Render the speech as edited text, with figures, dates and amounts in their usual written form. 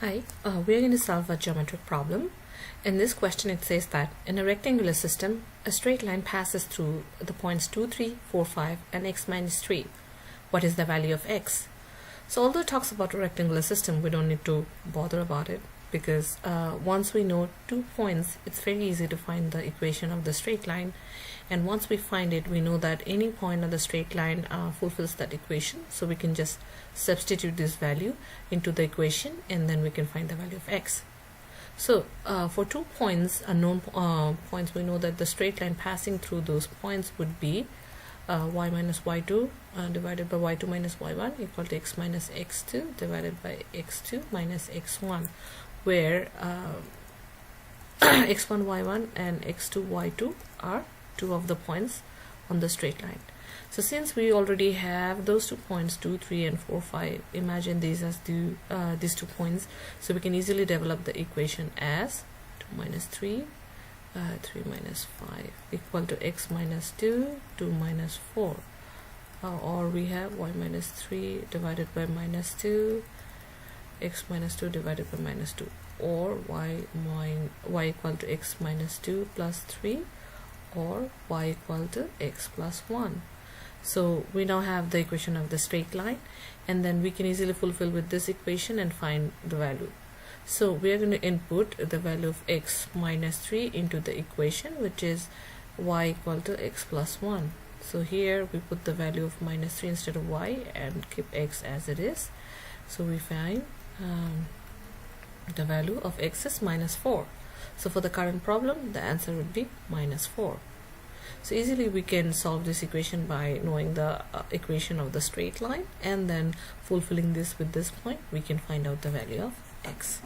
Hi, we are going to solve a geometric problem. In this question it says that in a rectangular system, a straight line passes through the points 2, 3, 4, 5 and x minus 3. What is the value of x? So although it talks about a rectangular system, we don't need to bother about it because once we know 2 points, it's very easy to find the equation of the straight line. And once we find it, we know that any point on the straight line fulfills that equation. So we can just substitute this value into the equation and then we can find the value of x. So for 2 points, unknown points, we know that the straight line passing through those points would be y minus y2 divided by y2 minus y1 equal to x minus x2 divided by x2 minus x1, where x1 y1 and x2 y2 are two of the points on the straight line. So since we already have those 2 points 2, 3 and 4, 5, imagine these as these 2 points, so we can easily develop the equation as 2 minus 3 3 minus 5 equal to x minus 2 2 minus 4, or we have y minus 3 divided by minus 2 x minus 2 divided by minus 2, or y equal to x minus 2 plus 3, or y equal to x plus 1. So we now have the equation of the straight line, and then we can easily fulfill with this equation and find the value. So we are going to input the value of x minus 3 into the equation, which is y equal to x plus 1. So here we put the value of minus 3 instead of y and keep x as it is. So we find the value of x is minus 4. So for the current problem, the answer would be minus 4. So easily we can solve this equation by knowing the equation of the straight line, and then fulfilling this with this point, we can find out the value of x.